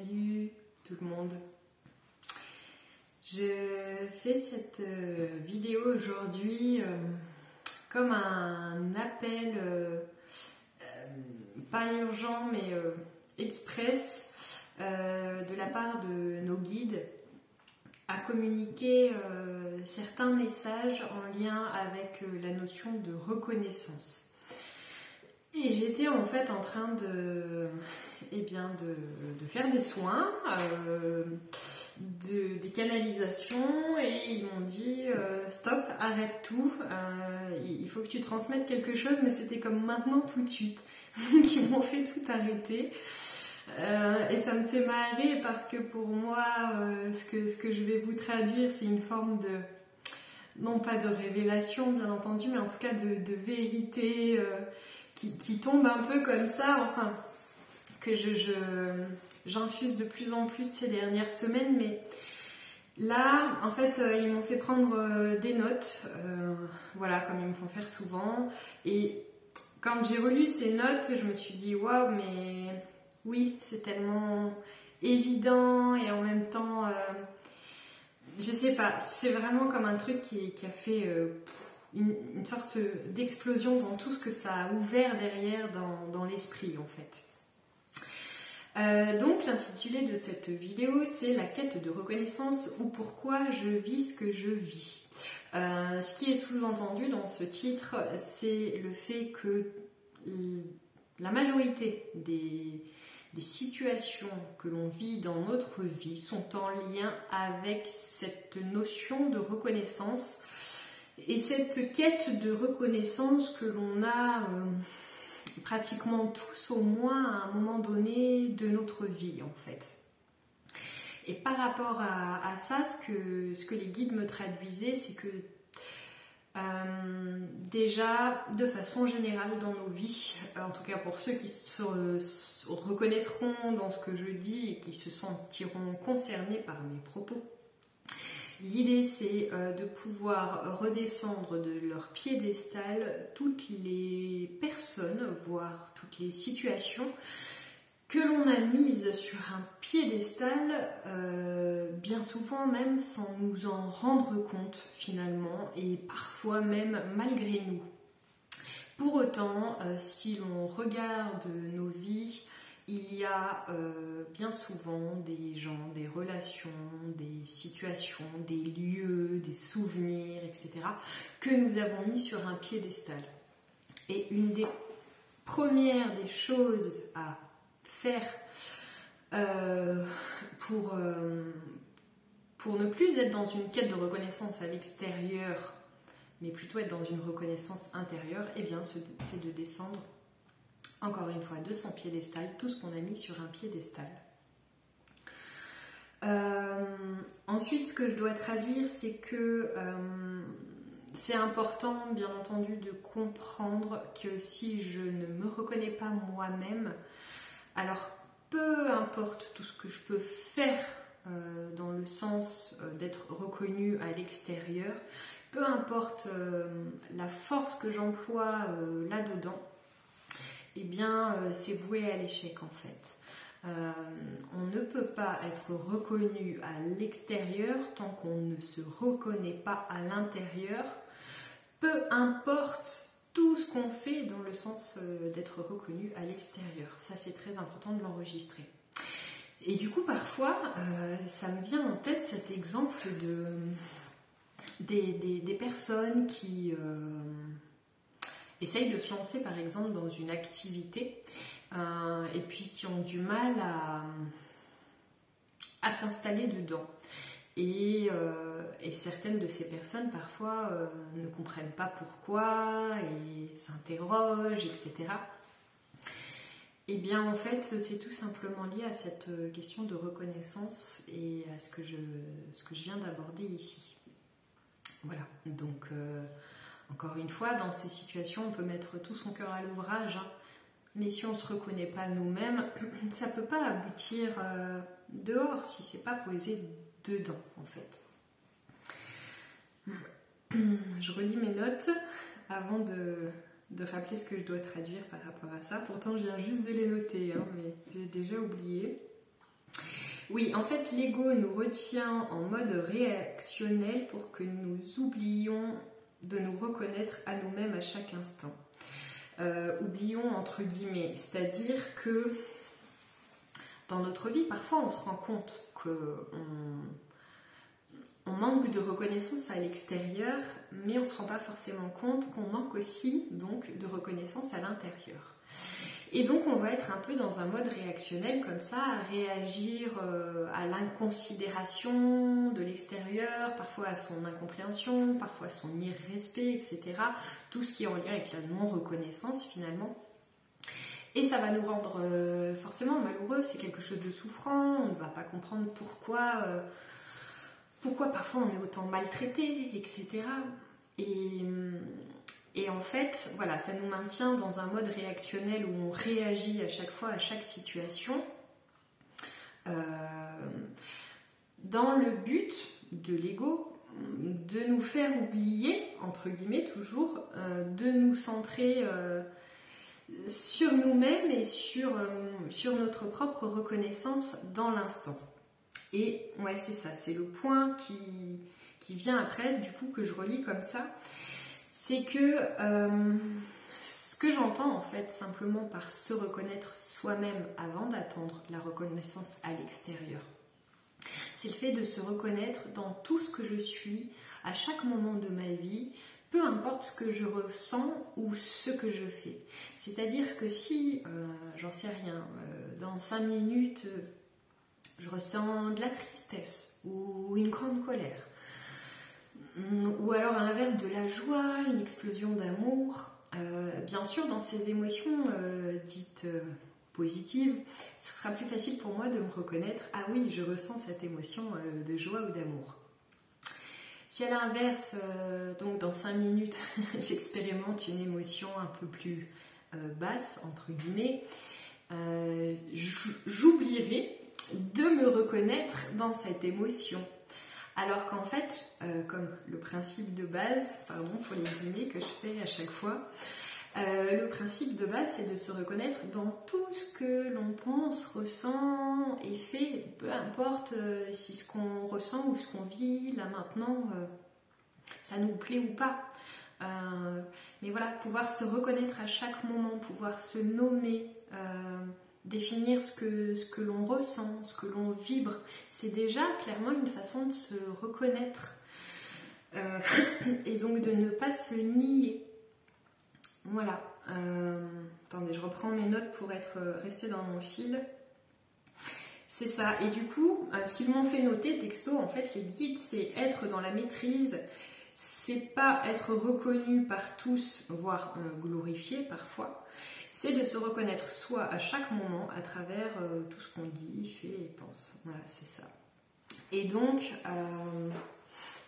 Salut tout le monde. Je fais cette vidéo aujourd'hui comme un appel, pas urgent mais express de la part de nos guides à communiquer certains messages en lien avec la notion de reconnaissance. Et j'étais en fait en train de faire des soins, des canalisations, et ils m'ont dit stop, arrête tout, il faut que tu transmettes quelque chose, mais c'était comme maintenant tout de suite. Donc ils m'ont fait tout arrêter. Et ça me fait marrer parce que pour moi, ce que je vais vous traduire, c'est une forme de, non pas de révélation bien entendu, mais en tout cas de vérité qui tombe un peu comme ça, enfin, que j'infuse de plus en plus ces dernières semaines. Mais là, en fait, ils m'ont fait prendre des notes, voilà, comme ils me font faire souvent. Et quand j'ai relu ces notes, je me suis dit, waouh, mais oui, c'est tellement évident et en même temps, je sais pas, c'est vraiment comme un truc qui a fait une sorte d'explosion dans tout ce que ça a ouvert derrière dans l'esprit en fait. Donc l'intitulé de cette vidéo, c'est la quête de reconnaissance ou pourquoi je vis ce que je vis. Ce qui est sous-entendu dans ce titre, c'est le fait que la majorité des situations que l'on vit dans notre vie sont en lien avec cette notion de reconnaissance et cette quête de reconnaissance que l'on a pratiquement tous au moins à un moment donné de notre vie en fait. Et par rapport à ça, ce que les guides me traduisaient, c'est que déjà, de façon générale dans nos vies, en tout cas pour ceux qui se reconnaîtront dans ce que je dis et qui se sentiront concernés par mes propos, l'idée c'est de pouvoir redescendre de leur piédestal toutes les personnes, voire toutes les situations que l'on a mises sur un piédestal, bien souvent même sans nous en rendre compte finalement, et parfois même malgré nous. Pour autant, si l'on regarde nos vies, il y a bien souvent des gens, des relations, des situations, des lieux, des souvenirs, etc. que nous avons mis sur un piédestal. Et une des premières des choses à faire pour ne plus être dans une quête de reconnaissance à l'extérieur, mais plutôt être dans une reconnaissance intérieure, eh bien c'est de descendre encore une fois de son piédestal, tout ce qu'on a mis sur un piédestal. Ensuite, ce que je dois traduire, c'est que c'est important, bien entendu, de comprendre que si je ne me reconnais pas moi-même, alors peu importe tout ce que je peux faire dans le sens d'être reconnue à l'extérieur, peu importe la force que j'emploie là-dedans, eh bien c'est voué à l'échec en fait. On ne peut pas être reconnu à l'extérieur tant qu'on ne se reconnaît pas à l'intérieur, peu importe tout ce qu'on fait dans le sens d'être reconnu à l'extérieur. Ça, c'est très important de l'enregistrer. Et du coup, parfois, ça me vient en tête cet exemple des personnes qui essayent de se lancer, par exemple, dans une activité et puis qui ont du mal à s'installer dedans. Et certaines de ces personnes parfois ne comprennent pas pourquoi et s'interrogent, etc. Et bien en fait c'est tout simplement lié à cette question de reconnaissance et à ce que je viens d'aborder ici. Voilà, donc encore une fois, dans ces situations on peut mettre tout son cœur à l'ouvrage, hein, mais si on ne se reconnaît pas nous-mêmes, ça ne peut pas aboutir dehors si c'est pas posé dedans en fait. Je relis mes notes avant de rappeler ce que je dois traduire par rapport à ça. Pourtant je viens juste de les noter, hein, mais j'ai déjà oublié. Oui, en fait, l'ego nous retient en mode réactionnel pour que nous oublions de nous reconnaître à nous-mêmes à chaque instant. Oublions entre guillemets, c'est-à-dire que dans notre vie, parfois on se rend compte qu'on manque de reconnaissance à l'extérieur, mais on ne se rend pas forcément compte qu'on manque aussi donc de reconnaissance à l'intérieur. Et donc on va être un peu dans un mode réactionnel comme ça, à réagir à l'inconsidération de l'extérieur, parfois à son incompréhension, parfois à son irrespect, etc. Tout ce qui est en lien avec la non-reconnaissance finalement. Et ça va nous rendre forcément malheureux, c'est quelque chose de souffrant, on ne va pas comprendre pourquoi parfois on est autant maltraité, etc. Et en fait, voilà, ça nous maintient dans un mode réactionnel où on réagit à chaque fois, à chaque situation, dans le but de l'ego de nous faire oublier, entre guillemets toujours, de nous centrer sur nous-mêmes et sur notre propre reconnaissance dans l'instant. Et ouais, c'est ça, c'est le point qui vient après, du coup, que je relis comme ça. C'est que ce que j'entends en fait simplement par se reconnaître soi-même avant d'attendre la reconnaissance à l'extérieur, c'est le fait de se reconnaître dans tout ce que je suis à chaque moment de ma vie, peu importe ce que je ressens ou ce que je fais. C'est-à-dire que si, j'en sais rien, dans 5 minutes, je ressens de la tristesse ou une grande colère, ou alors à l'inverse de la joie, une explosion d'amour, bien sûr dans ces émotions dites positives, ce sera plus facile pour moi de me reconnaître, ah oui, je ressens cette émotion de joie ou d'amour. Si à l'inverse, donc dans 5 minutes, j'expérimente une émotion un peu plus basse, entre guillemets, j'oublierai de me reconnaître dans cette émotion. Alors qu'en fait, comme le principe de base, pardon pour les guillemets que je fais à chaque fois, le principe de base c'est de se reconnaître dans tout ce que l'on pense, ressent et fait, peu importe si ce qu'on ressent ou ce qu'on vit là maintenant, ça nous plaît ou pas. Mais voilà, pouvoir se reconnaître à chaque moment, pouvoir se nommer, définir ce que l'on ressent, ce que l'on vibre, c'est déjà clairement une façon de se reconnaître et donc de ne pas se nier. Voilà. Attendez, je reprends mes notes pour rester dans mon fil. C'est ça. Et du coup, ce qu'ils m'ont fait noter texto, en fait, les guides, c'est être dans la maîtrise. C'est pas être reconnu par tous, voire glorifié parfois. C'est de se reconnaître soi à chaque moment à travers tout ce qu'on dit, fait et pense. Voilà, c'est ça. Et donc,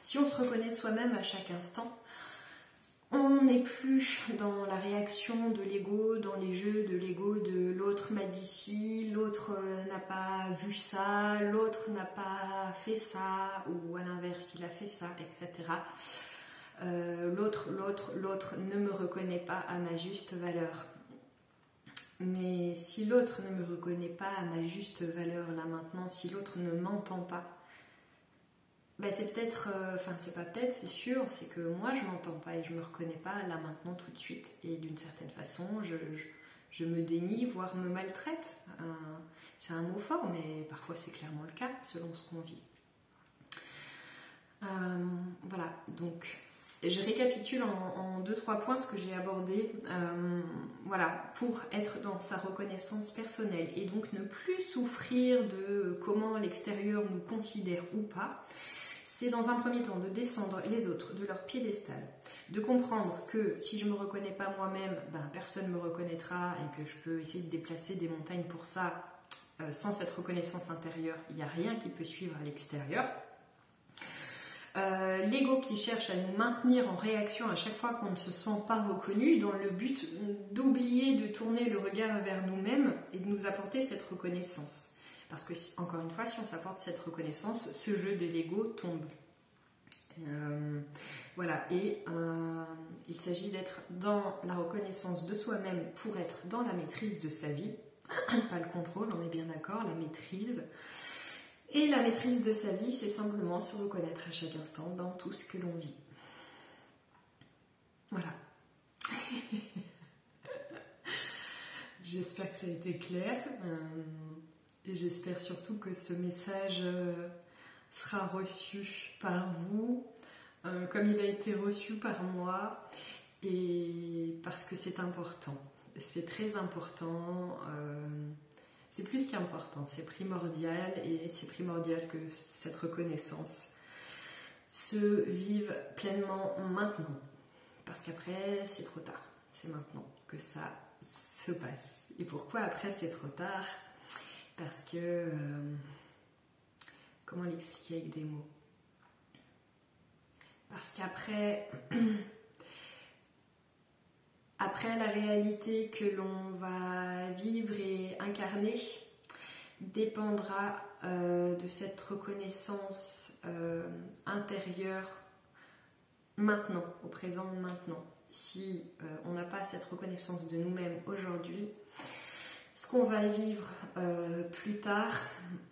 si on se reconnaît soi-même à chaque instant, on n'est plus dans la réaction de l'ego, dans les jeux de l'ego de l'autre m'a dit ci, l'autre n'a pas vu ça, l'autre n'a pas fait ça, ou à l'inverse, il a fait ça, etc. L'autre ne me reconnaît pas à ma juste valeur. Mais si l'autre ne me reconnaît pas à ma juste valeur là maintenant, si l'autre ne m'entend pas, ben c'est peut-être, c'est pas peut-être, c'est sûr, c'est que moi je m'entends pas et je me reconnais pas là maintenant tout de suite. Et d'une certaine façon, je me dénie, voire me maltraite. C'est un mot fort, mais parfois c'est clairement le cas selon ce qu'on vit. Voilà, donc je récapitule en 2-3 points ce que j'ai abordé. Voilà, pour être dans sa reconnaissance personnelle et donc ne plus souffrir de comment l'extérieur nous considère ou pas. C'est dans un premier temps de descendre les autres de leur piédestal, de comprendre que si je ne me reconnais pas moi-même, personne ne me reconnaîtra et que je peux essayer de déplacer des montagnes pour ça. Sans cette reconnaissance intérieure, il n'y a rien qui peut suivre à l'extérieur. L'ego qui cherche à nous maintenir en réaction à chaque fois qu'on ne se sent pas reconnu, dans le but d'oublier de tourner le regard vers nous-mêmes et de nous apporter cette reconnaissance. Parce que, encore une fois, si on s'apporte cette reconnaissance, ce jeu de l'ego tombe. Voilà, et il s'agit d'être dans la reconnaissance de soi-même pour être dans la maîtrise de sa vie, pas le contrôle, on est bien d'accord, la maîtrise. Et la maîtrise de sa vie, c'est simplement se reconnaître à chaque instant dans tout ce que l'on vit. Voilà. J'espère que ça a été clair et j'espère surtout que ce message sera reçu par vous comme il a été reçu par moi, et parce que c'est important, c'est très important, c'est plus qu'important, c'est primordial, et c'est primordial que cette reconnaissance se vive pleinement maintenant, parce qu'après c'est trop tard, c'est maintenant que ça se passe. Et pourquoi après c'est trop tard? Parce que, comment l'expliquer avec des mots? Parce qu'après, après la réalité que l'on va vivre et incarner dépendra de cette reconnaissance intérieure maintenant, au présent maintenant. Si on n'a pas cette reconnaissance de nous-mêmes aujourd'hui, ce qu'on va vivre plus tard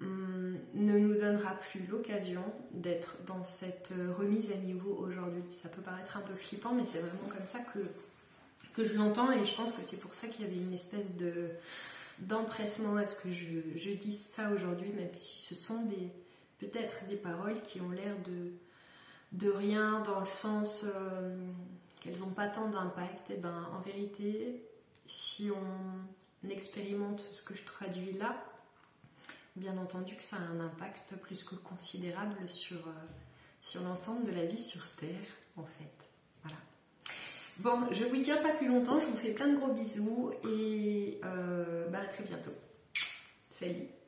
ne nous donnera plus l'occasion d'être dans cette remise à niveau aujourd'hui. Ça peut paraître un peu flippant, mais c'est vraiment comme ça que je l'entends, et je pense que c'est pour ça qu'il y avait une espèce d'empressement à ce que je dise ça aujourd'hui, même si ce sont peut-être des paroles qui ont l'air de rien, dans le sens qu'elles n'ont pas tant d'impact. Et ben, en vérité, si on expérimente ce que je traduis là, bien entendu que ça a un impact plus que considérable sur l'ensemble de la vie sur Terre, en fait. Voilà. Bon, je ne vous tiens pas plus longtemps, je vous fais plein de gros bisous, et à très bientôt. Salut!